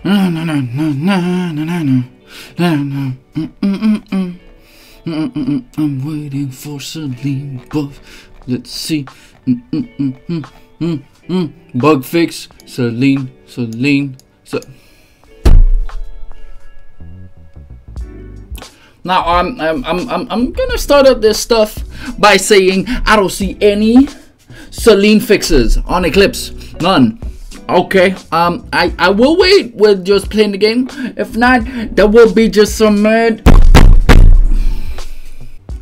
I'm waiting for Celine Buff. Let's see. Bug fix. Celine. Now I'm gonna start up this stuff by saying I don't see any Celine fixes on Eclipse. None. Okay. I will wait with just playing the game. If not, there will be just some mad.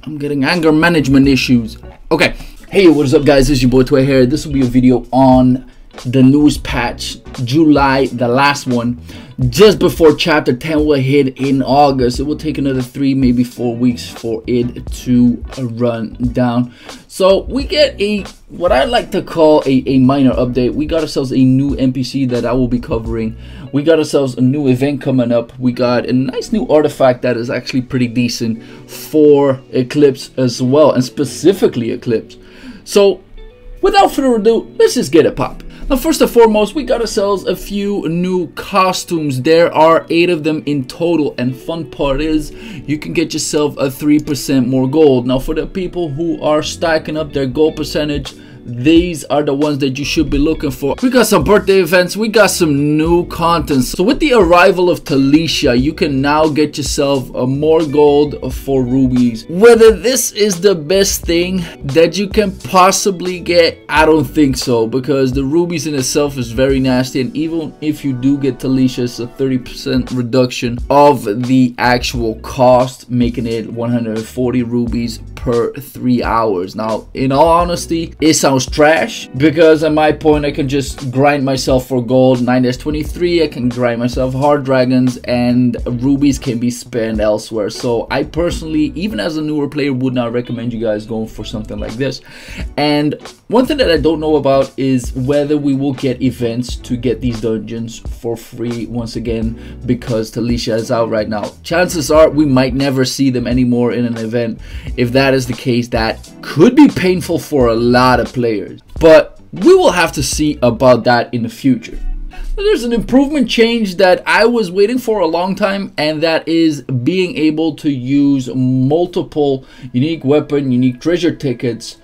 I'm getting anger management issues. Okay. Hey, what is up, guys? It's your boy Tway here. This will be a video on the newest patch, July, the last one, just before chapter 10 will hit in August. It will take another 3, maybe 4 weeks for it to run down. So we get a, what I like to call a minor update. We got ourselves a new NPC that I will be covering. We got ourselves a new event coming up. We got a nice new artifact that is actually pretty decent for Eclipse as well, and specifically Eclipse. So without further ado, let's just get it pop. Now, first and foremost, we got ourselves a few new costumes. There are 8 of them in total, and fun part is you can get yourself a 3% more gold. Now, for the people who are stacking up their gold percentage, these are the ones that you should be looking for. We got some birthday events, we got some new content. So with the arrival of Talisha, you can now get yourself more gold for rubies. Whether this is the best thing that you can possibly get, I don't think so, because the rubies in itself is very nasty, and even if you do get Talisha, it's a 30% reduction of the actual cost, making it 140 rubies per 3 hours. Now, in all honesty, it sounds trash, because at my point I can just grind myself for gold 9-23, I can grind myself hard dragons, and rubies can be spent elsewhere. So I personally, even as a newer player, would not recommend you guys going for something like this. And one thing that I don't know about is whether we will get events to get these dungeons for free once again, because Talisha is out right now. Chances are we might never see them anymore in an event. If that is the case, that could be painful for a lot of players, but we will have to see about that in the future. There's an improvement change that I was waiting for a long time, and that is being able to use multiple unique weapon, unique treasure tickets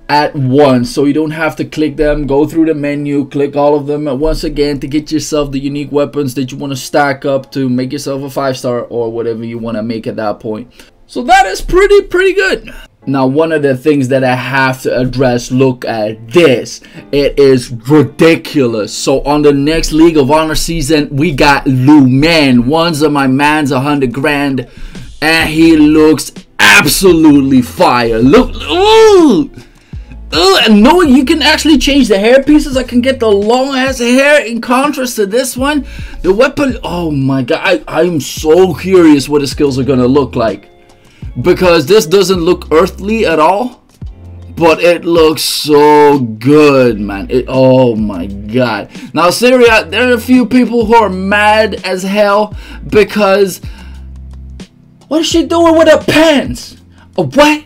at once, so you don't have to click them, go through the menu, click all of them at once again to get yourself the unique weapons that you want to stack up to make yourself a 5-star or whatever you want to make at that point. So that is pretty good. Now, one of the things that I have to address, look at this. It is ridiculous. So on the next League of Honor season, we got Lumen. One's of my man's 100 grand, and he looks absolutely fire. Look, ooh. And knowing you can actually change the hair pieces, I can get the long ass hair in contrast to this one. The weapon, oh my god, I'm so curious what the skills are gonna look like, because this doesn't look earthly at all, but it looks so good, man. Oh my god. Now, Syria, there are a few people who are mad as hell because what is she doing with her pants? What?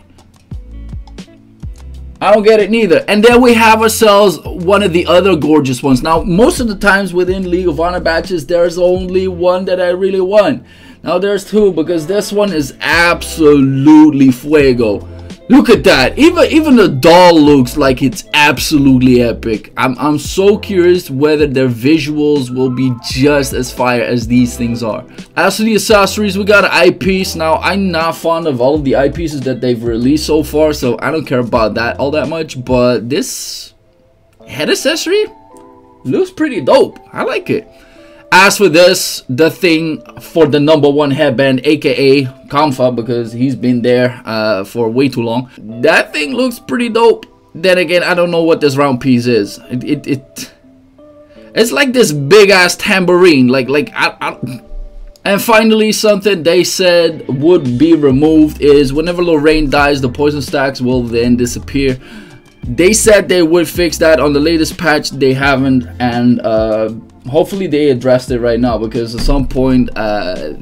I don't get it neither. And then we have ourselves one of the other gorgeous ones. Now, most of the times within League of Honor batches, there's only one that I really want. Now there's 2, because this one is absolutely fuego. Look at that. Even the doll looks like it's absolutely epic. I'm so curious whether their visuals will be just as fire as these things are. As for the accessories, we got an eyepiece. Now, I'm not fond of all of the eyepieces that they've released so far, so I don't care about that all that much. But this head accessory looks pretty dope. I like it. As for this, the thing for the #1 headband, aka Kamfa, because he's been there for way too long, that thing looks pretty dope. Then again, I don't know what this round piece is. It's like this big ass tambourine, And finally, something they said would be removed is whenever Lorraine dies, the poison stacks will then disappear. They said they would fix that on the latest patch. They haven't, and hopefully they addressed it right now, because at some point I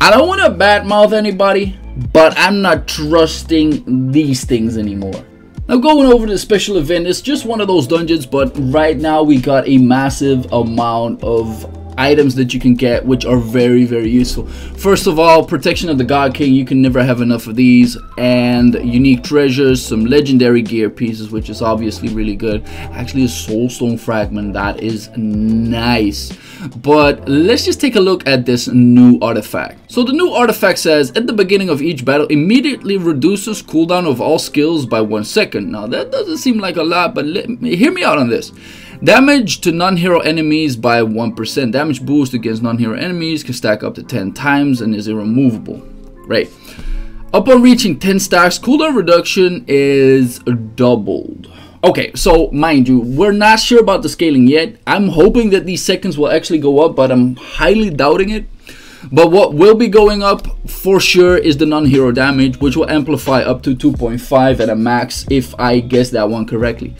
don't want to badmouth anybody, but I'm not trusting these things anymore. Now going over the special event, it's just one of those dungeons, but right now we got a massive amount of items that you can get, which are very, very useful. First of all, protection of the God King, you can never have enough of these, and unique treasures, some legendary gear pieces, which is obviously really good. Actually, a soulstone fragment, that is nice. But let's just take a look at this new artifact. So the new artifact says, at the beginning of each battle, immediately reduces cooldown of all skills by 1 second. Now that doesn't seem like a lot, but hear me out on this. Damage to non-hero enemies by 1%. Damage boost against non-hero enemies can stack up to 10 times and is irremovable. Right. Upon reaching 10 stacks, cooldown reduction is doubled. Okay, so mind you, we're not sure about the scaling yet. I'm hoping that these seconds will actually go up, but I'm highly doubting it. But what will be going up for sure is the non-hero damage, which will amplify up to 2.5 at a max, if I guess that one correctly.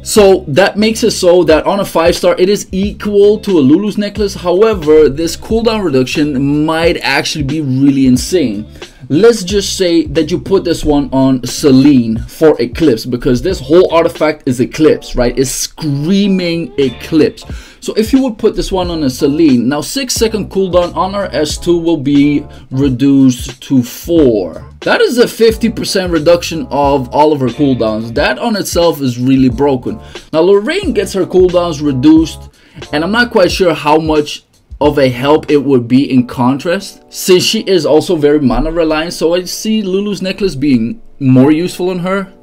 So that makes it so that on a 5-star it is equal to a Lulu's necklace. However, this cooldown reduction might actually be really insane. Let's just say that you put this one on Celine for Eclipse, because this whole artifact is Eclipse, right? It's screaming Eclipse. So if you would put this one on a Celine, now 6-second cooldown on our S2 will be reduced to 4. That is a 50% reduction of all of her cooldowns. That on itself is really broken. Now Lorraine gets her cooldowns reduced, and I'm not quite sure how much of a help it would be in contrast, since she is also very mana reliant. So I see Lulu's necklace being more useful on her.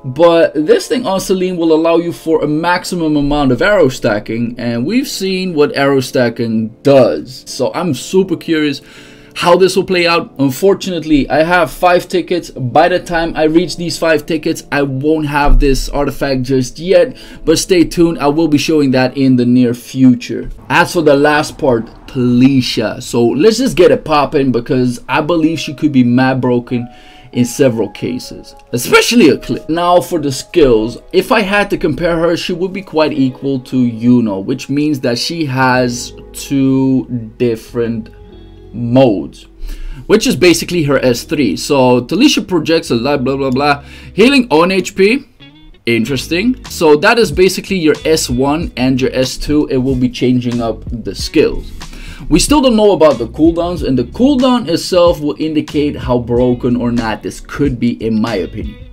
But this thing on Celine will allow you for a maximum amount of arrow stacking, and we've seen what arrow stacking does. So I'm super curious how this will play out. Unfortunately, I have 5 tickets. By the time I reach these 5 tickets, I won't have this artifact just yet, but stay tuned, I will be showing that in the near future. As for the last part, Talisha, so let's just get it popping, because I believe she could be mad broken in several cases, especially Eclipse. Now for the skills, if I had to compare her, she would be quite equal to Yuno, which means that she has 2 different modes, which is basically her S3. So Talisha projects a lot, blah blah blah, healing on HP. Interesting. So that is basically your S1 and your S2. It will be changing up the skills. We still don't know about the cooldowns, and the cooldown itself will indicate how broken or not this could be, in my opinion.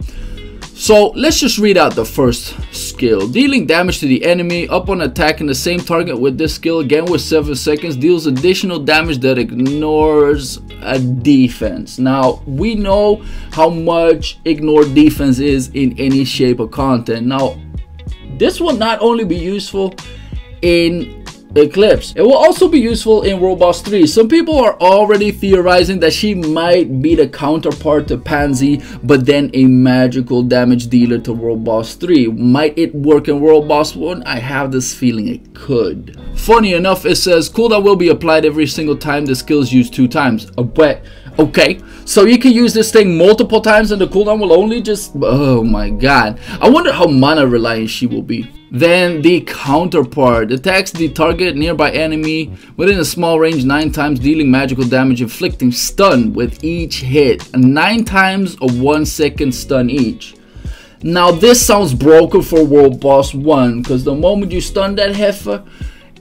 So let's just read out the first skill. Dealing damage to the enemy upon attacking the same target with this skill, again with 7 seconds, deals additional damage that ignores a defense. Now we know how much ignored defense is in any shape of content. Now this will not only be useful in Eclipse, it will also be useful in World Boss 3. Some people are already theorizing that she might be the counterpart to Pansy, but then a magical damage dealer to World Boss 3. Might it work in World Boss 1? I have this feeling it could. Funny enough, it says cooldown will be applied every single time the skill is used 2 times. But okay, so you can use this thing multiple times and the cooldown will only just, oh my god. I wonder how mana reliant she will be. Then the counterpart attacks the target nearby enemy within a small range 9 times, dealing magical damage, inflicting stun with each hit. 9 times a 1 second stun each. Now this sounds broken for World Boss 1, because the moment you stun that heifer,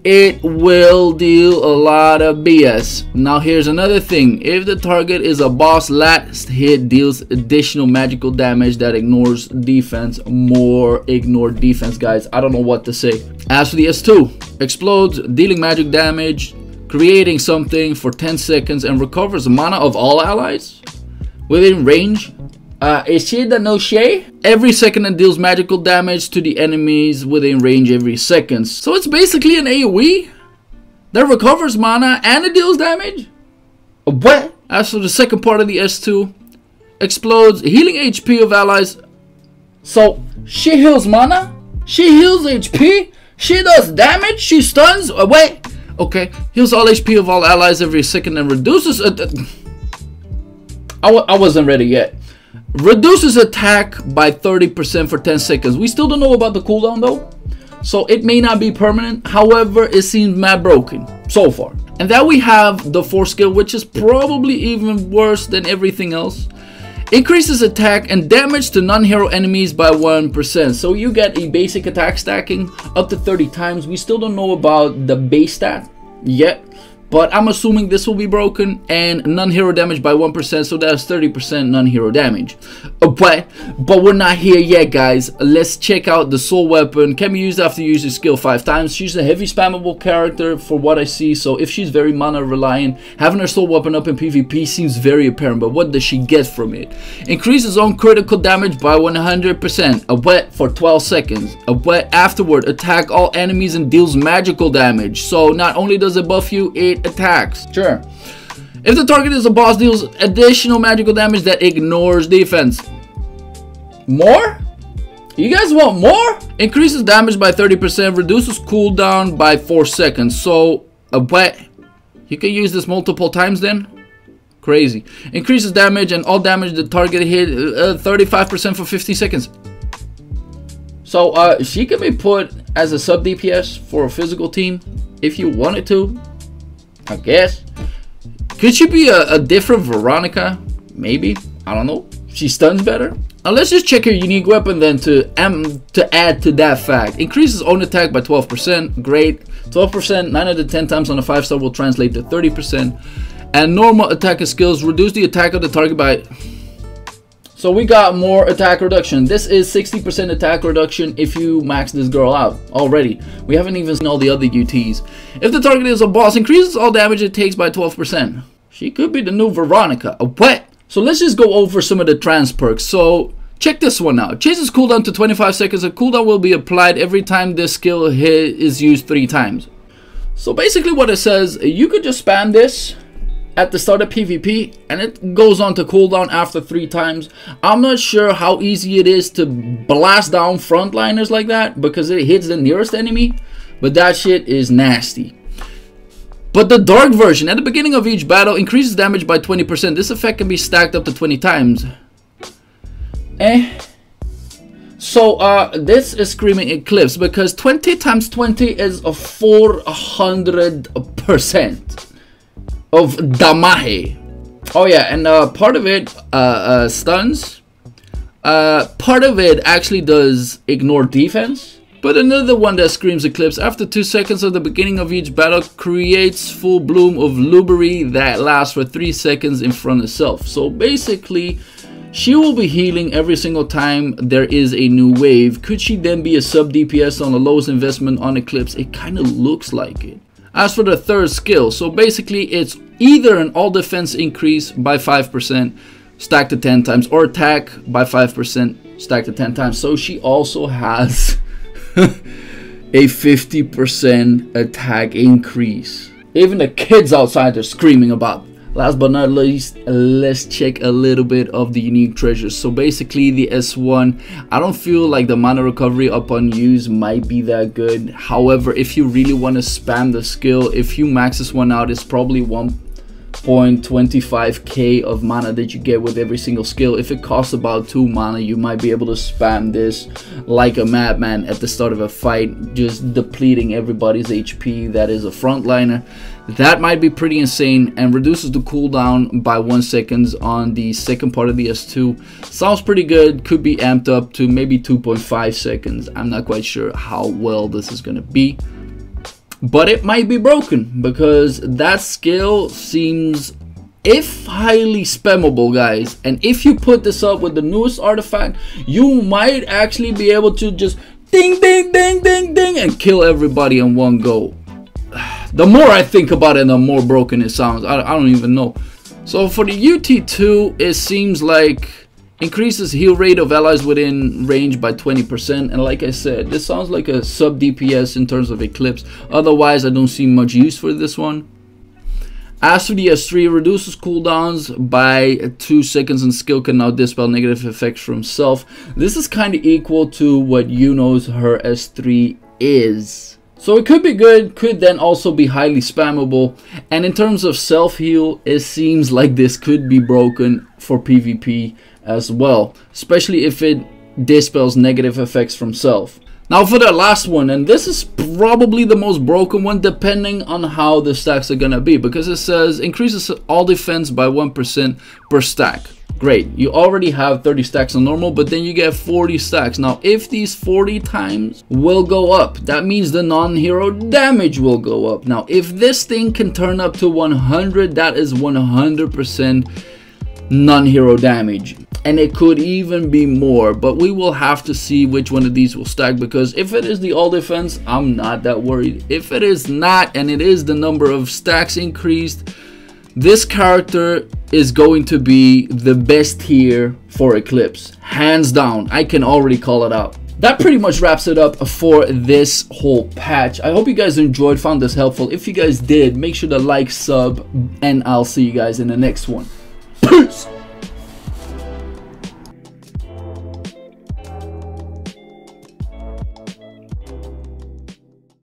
it will deal a lot of BS. Now here's another thing. If the target is a boss, last hit deals additional magical damage that ignores defense. More ignored defense, guys. I don't know what to say. As for the S2, explodes, dealing magic damage, creating something for 10 seconds, and recovers mana of all allies within range. Is she the no Shay? Every second it deals magical damage to the enemies within range every second. So it's basically an AoE that recovers mana and it deals damage. What? As for the second part of the S2, explodes, healing HP of allies. So she heals mana, she heals HP, she does damage, she stuns. Wait, okay, heals all HP of all allies every second and reduces. I wasn't ready yet. Reduces attack by 30% for 10 seconds. We still don't know about the cooldown though, so it may not be permanent. However, it seems mad broken so far. And then we have the 4th skill, which is probably even worse than everything else. Increases attack and damage to non-hero enemies by 1%. So you get a basic attack stacking up to 30 times. We still don't know about the base stat yet, but I'm assuming this will be broken. And non-hero damage by 1%, so that's 30% non-hero damage. But we're not here yet, guys. Let's check out the soul weapon. Can be used after you use your skill 5 times. She's a heavy spammable character for what I see, so if she's very mana reliant, having her soul weapon up in PvP seems very apparent. But what does she get from it? Increases own critical damage by 100%. A wet for 12 seconds. A wet afterward attack all enemies and deals magical damage. So not only does it buff you, it attacks. Sure. If the target is a boss, deals additional magical damage that ignores defense. More? You guys want more? Increases damage by 30%, reduces cooldown by 4 seconds. So, what? You can use this multiple times then? Crazy. Increases damage and all damage the target hit 35% for 50 seconds. So, she can be put as a sub DPS for a physical team if you wanted to, I guess. Could she be a different Veronica? Maybe. I don't know. She stuns better. Now let's just check her unique weapon then to add to that fact. Increases own attack by 12%. Great. 12%, 9 out of 10 times on a 5-star will translate to 30%. And normal attack and skills reduce the attack of the target by... So we got more attack reduction. This is 60% attack reduction if you max this girl out already. We haven't even seen all the other UTs. If the target is a boss, increases all damage it takes by 12%. She could be the new Veronica. What? So let's just go over some of the trans perks. So check this one out. Chases cooldown to 25 seconds. A cooldown will be applied every time this skill hit is used 3 times. So basically what it says, you could just spam this at the start of PvP and it goes on to cooldown after 3 times. I'm not sure how easy it is to blast down frontliners like that because it hits the nearest enemy, but that shit is nasty. But the dark version, at the beginning of each battle, increases damage by 20%. This effect can be stacked up to 20 times. So this is Screaming Eclipse because 20 times 20 is a 400% of damage. Oh yeah, and part of it stuns. Part of it actually does ignore defense. But another one that screams Eclipse, after 2 seconds of the beginning of each battle, creates full bloom of Lubery that lasts for 3 seconds in front of self. So basically, she will be healing every single time there is a new wave. Could she then be a sub DPS on the lowest investment on Eclipse? It kind of looks like it. As for the third skill, so basically it's either an all defense increase by 5% stacked to 10 times or attack by 5% stacked to 10 times. So she also has a 50% attack increase. Even the kids outside are screaming about it. Last but not least, let's check a little bit of the unique treasures. So basically the S1, I don't feel like the mana recovery upon use might be that good. However, if you really want to spam the skill, if you max this one out, it's probably 1.25k of mana that you get with every single skill. If it costs about 2 mana, you might be able to spam this like a madman at the start of a fight, just depleting everybody's HP that is a frontliner. That might be pretty insane, and reduces the cooldown by 1 second on the second part of the S2. Sounds pretty good. Could be amped up to maybe 2.5 seconds. I'm not quite sure how well this is gonna be, but it might be broken because that skill seems, if highly spammable, guys, and if you put this up with the newest artifact, you might actually be able to just ding ding ding ding ding and kill everybody in one go. The more I think about it, the more broken it sounds. I don't even know. So for the UT2, it seems like increases heal rate of allies within range by 20%, and like I said, this sounds like a sub DPS in terms of Eclipse. Otherwise, I don't see much use for this one. As for the S3, reduces cooldowns by 2 seconds and skill can now dispel negative effects from self. This is kind of equal to what Yuno's her S3 is. So it could be good, could then also be highly spammable. And in terms of self-heal, it seems like this could be broken for PvP as well, especially if it dispels negative effects from self. Now for the last one, and this is probably the most broken one depending on how the stacks are gonna be, because it says increases all defense by 1% per stack. Great, you already have 30 stacks on normal, but then you get 40 stacks. Now if these 40 times will go up, that means the non-hero damage will go up. Now if this thing can turn up to 100, that is 100% non-hero damage, and it could even be more, but we will have to see which one of these will stack, because if it is the all defense, I'm not that worried. If it is not, and it is the number of stacks increased, this character is going to be the best tier for Eclipse, hands down. I can already call it out. That pretty much wraps it up for this whole patch. I hope you guys enjoyed, found this helpful. If you guys did, make sure to like, sub, and I'll see you guys in the next one. Peace!